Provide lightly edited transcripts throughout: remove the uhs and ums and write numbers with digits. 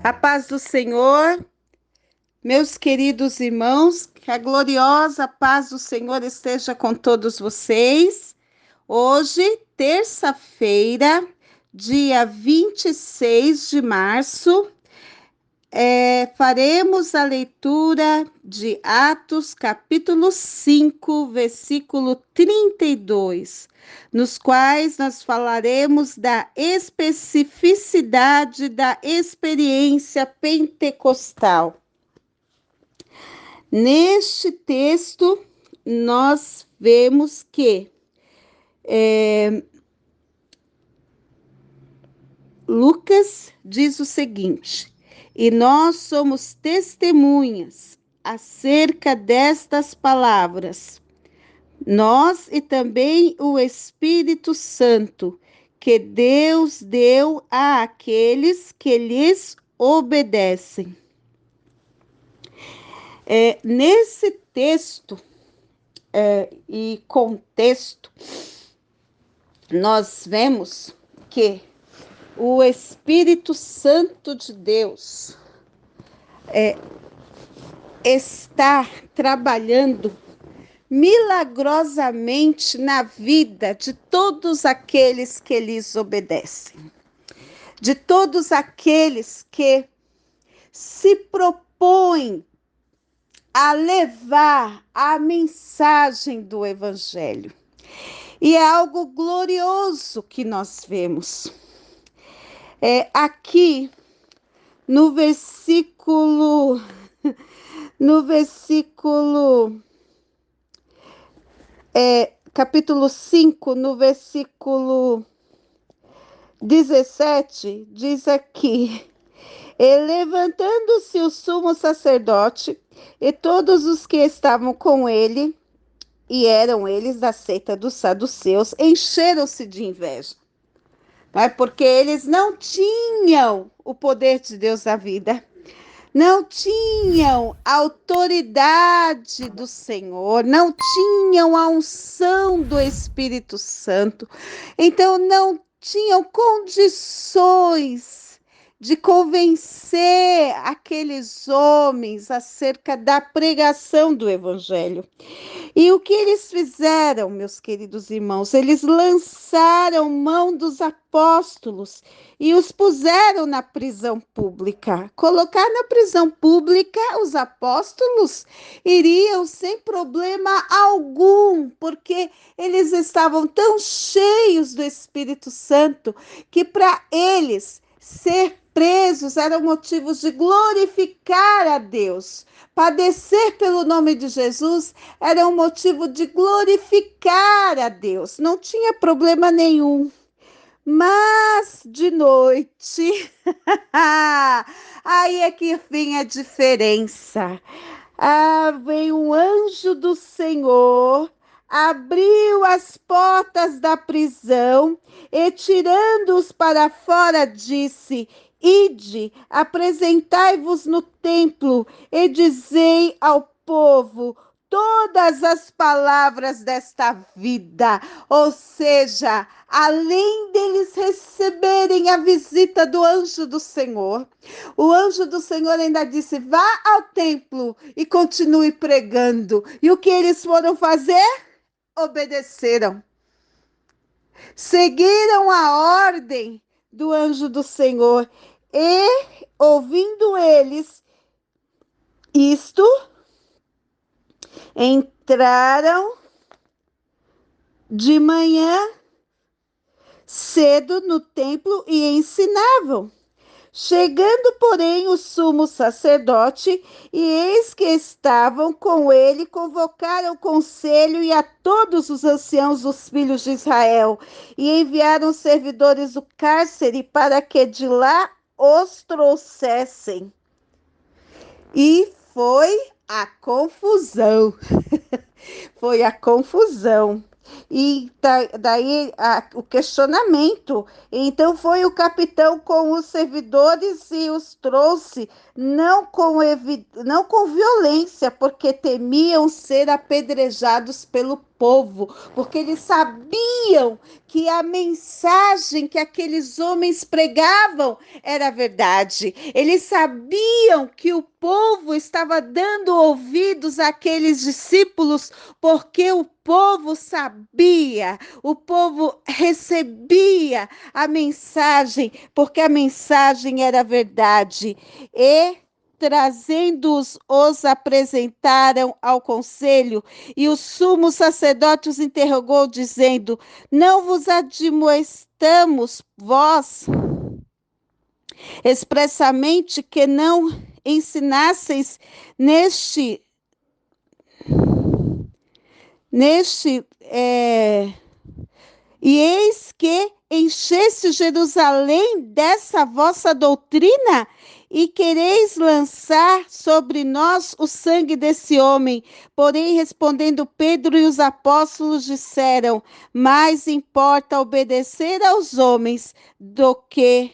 A paz do Senhor, meus queridos irmãos, que a gloriosa paz do Senhor esteja com todos vocês. Hoje, terça-feira, dia 26 de março, faremos a leitura de Atos, capítulo 5, versículo 32, nos quais nós falaremos da especificidade da experiência pentecostal. Neste texto, nós vemos que Lucas diz o seguinte: e nós somos testemunhas acerca destas palavras, nós e também o Espírito Santo, que Deus deu àqueles que lhes obedecem. Nesse texto e contexto, nós vemos que o Espírito Santo de Deus está trabalhando milagrosamente na vida de todos aqueles que lhes obedecem, de todos aqueles que se propõem a levar a mensagem do Evangelho. E é algo glorioso que nós vemos. Aqui no versículo capítulo 5, no versículo 17, diz aqui: e levantando-se o sumo sacerdote e todos os que estavam com ele, e eram eles da seita dos saduceus, encheram-se de inveja. Porque eles não tinham o poder de Deus na vida, não tinham a autoridade do Senhor, não tinham a unção do Espírito Santo, então não tinham condições de convencer aqueles homens acerca da pregação do Evangelho. E o que eles fizeram, meus queridos irmãos? Eles lançaram mão dos apóstolos e os puseram na prisão pública. Colocar na prisão pública os apóstolos iriam sem problema algum, porque eles estavam tão cheios do Espírito Santo que para eles ser presos eram motivos de glorificar a Deus. Padecer pelo nome de Jesus era um motivo de glorificar a Deus, não tinha problema nenhum. Mas de noite, aí é que vem a diferença. Vem um anjo do Senhor, abriu as portas da prisão e, tirando-os para fora, disse: ide, apresentai-vos no templo e dizei ao povo todas as palavras desta vida. Ou seja, além deles receberem a visita do anjo do Senhor, o anjo do Senhor ainda disse: vá ao templo e continue pregando. E o que eles foram fazer? Obedeceram. Seguiram a ordem do anjo do Senhor. E, ouvindo eles isto, entraram de manhã cedo no templo e ensinavam. Chegando, porém, o sumo sacerdote, e eis que estavam com ele, convocaram o conselho e a todos os anciãos dos filhos de Israel, e enviaram servidores do cárcere para que de lá os trouxessem. E foi a confusão. Foi a confusão. E daí o questionamento. Então foi o capitão com os servidores e os trouxe, não com violência, porque temiam ser apedrejados pelo povo, porque eles sabiam que a mensagem que aqueles homens pregavam era verdade. Eles sabiam que o povo estava dando ouvidos àqueles discípulos, porque o povo sabia, o povo recebia a mensagem, porque a mensagem era verdade. E trazendo-os, os apresentaram ao conselho, e o sumo sacerdote os interrogou, dizendo: Não vos admoestamos vós expressamente que não ensinasseis neste neste e eis que encheste Jerusalém dessa vossa doutrina, e quereis lançar sobre nós o sangue desse homem. Porém, respondendo Pedro e os apóstolos, disseram: Mais importa obedecer aos homens do que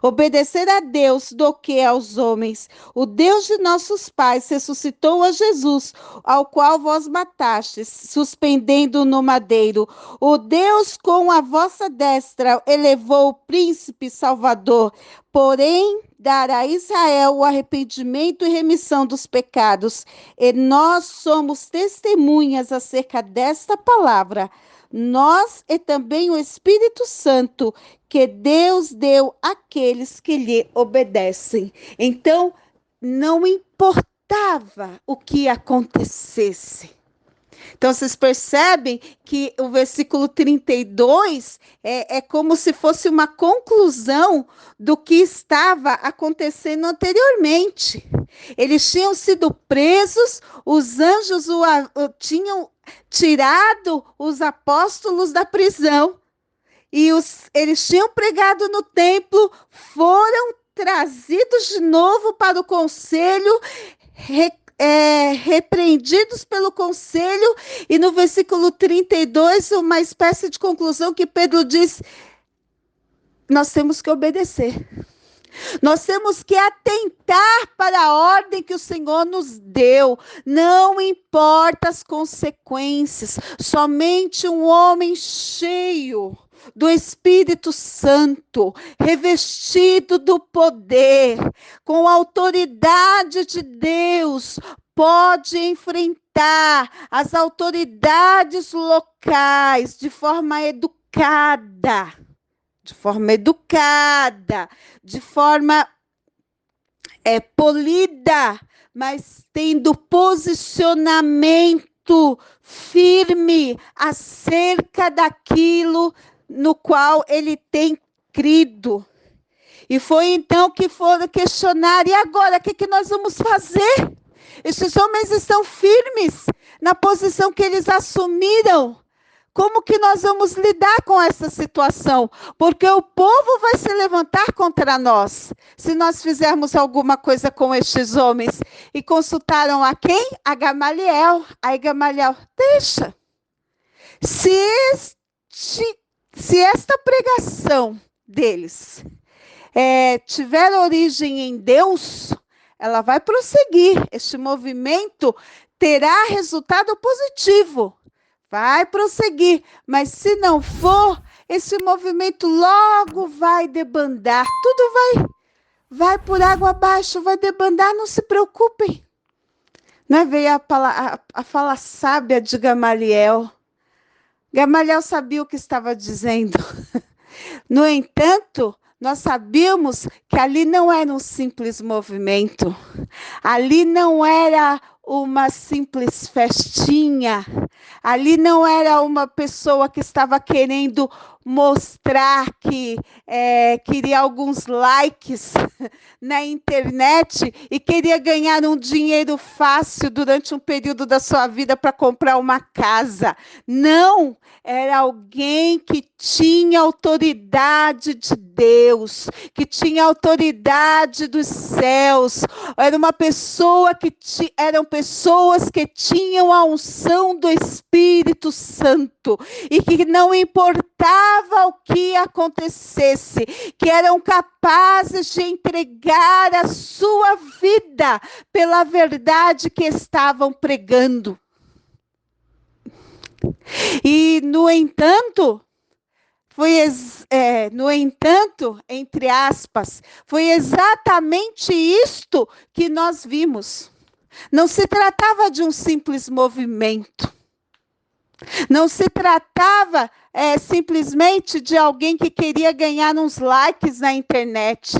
obedecer a Deus do que aos homens. O Deus de nossos pais ressuscitou a Jesus, ao qual vós matastes, suspendendo no madeiro. O Deus com a vossa destra elevou o príncipe Salvador, porém dará a Israel o arrependimento e remissão dos pecados. E nós somos testemunhas acerca desta palavra. Nós e também o Espírito Santo, que Deus deu àqueles que lhe obedecem. Então, não importava o que acontecesse. Então, vocês percebem que o versículo 32 é como se fosse uma conclusão do que estava acontecendo anteriormente. Eles tinham sido presos, os anjos tinham tirado os apóstolos da prisão, e eles tinham pregado no templo, foram trazidos de novo para o conselho, repreendidos pelo conselho, e no versículo 32, uma espécie de conclusão que Pedro diz: nós temos que obedecer. Nós temos que atentar para a ordem que o Senhor nos deu. Não importa as consequências. Somente um homem cheio do Espírito Santo, revestido do poder, com a autoridade de Deus, pode enfrentar as autoridades locais de forma educada, de forma polida, mas tendo posicionamento firme acerca daquilo no qual ele tem crido. E foi então que foram questionar: e agora, o que nós vamos fazer? Esses homens estão firmes na posição que eles assumiram. Como que nós vamos lidar com essa situação? Porque o povo vai se levantar contra nós, se nós fizermos alguma coisa com estes homens. E consultaram a quem? A Gamaliel. Aí Gamaliel: deixa. Se esta pregação deles tiver origem em Deus, ela vai prosseguir. Este movimento terá resultado positivo. Vai prosseguir, mas se não for, esse movimento logo vai debandar. Tudo vai por água abaixo, vai debandar, não se preocupem. Não é? Veio a fala sábia de Gamaliel. Gamaliel sabia o que estava dizendo. No entanto, nós sabíamos que ali não era um simples movimento. Ali não era uma simples festinha. Ali não era uma pessoa que estava querendo mostrar que queria alguns likes na internet e queria ganhar um dinheiro fácil durante um período da sua vida para comprar uma casa. Não, era alguém que tinha autoridade de Deus, que tinha autoridade dos céus. Era uma pessoa eram pessoas que tinham a unção do Espírito Santo e que não importava o que acontecesse, que eram capazes de entregar a sua vida pela verdade que estavam pregando. E, no entanto, entre aspas, foi exatamente isto que nós vimos. Não se tratava de um simples movimento. Não se tratava simplesmente de alguém que queria ganhar uns likes na internet,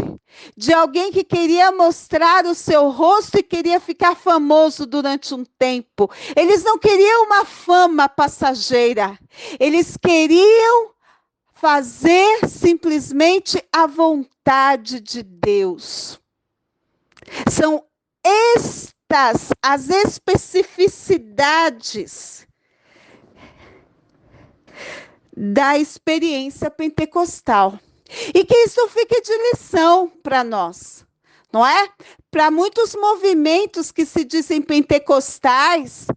de alguém que queria mostrar o seu rosto e queria ficar famoso durante um tempo. Eles não queriam uma fama passageira, eles queriam fazer simplesmente a vontade de Deus. São estas as especificidades da experiência pentecostal. E que isso fique de lição para nós, não é? Para muitos movimentos que se dizem pentecostais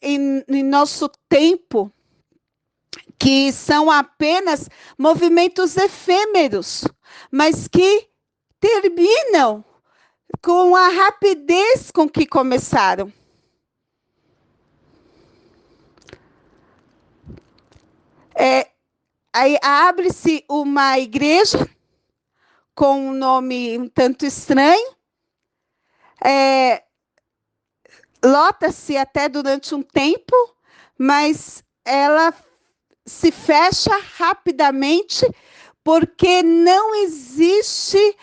em nosso tempo, que são apenas movimentos efêmeros, mas que terminam com a rapidez com que começaram. Aí abre-se uma igreja com um nome um tanto estranho, lota-se até durante um tempo, mas ela se fecha rapidamente porque não existe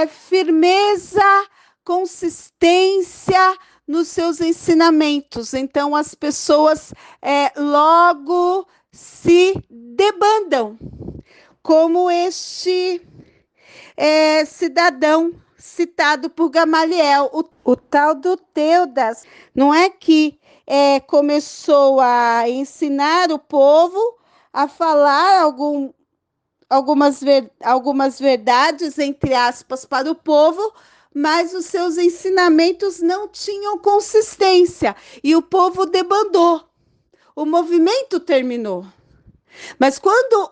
firmeza, consistência nos seus ensinamentos. Então, as pessoas logo se debandam, como este cidadão citado por Gamaliel, o tal do Teudas. Não é que começou a ensinar o povo a falar algumas verdades, entre aspas, para o povo, mas os seus ensinamentos não tinham consistência e o povo debandou. O movimento terminou. Mas quando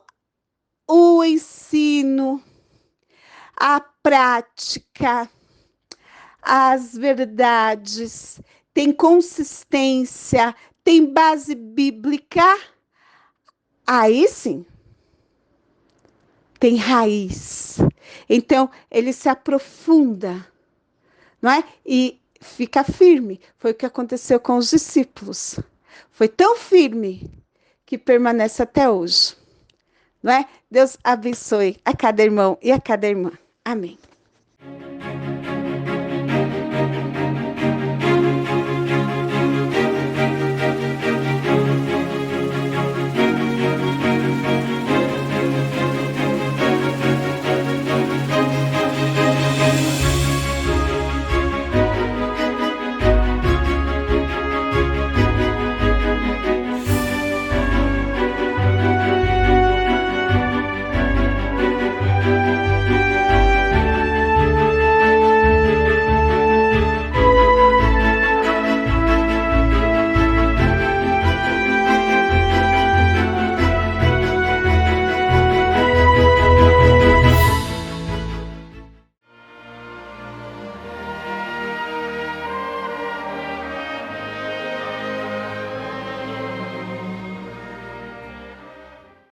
o ensino, a prática, as verdades tem consistência, tem base bíblica, aí sim tem raiz. Então, ele se aprofunda, não é? E fica firme. Foi o que aconteceu com os discípulos. Foi tão firme que permanece até hoje, não é? Deus abençoe a cada irmão e a cada irmã. Amém.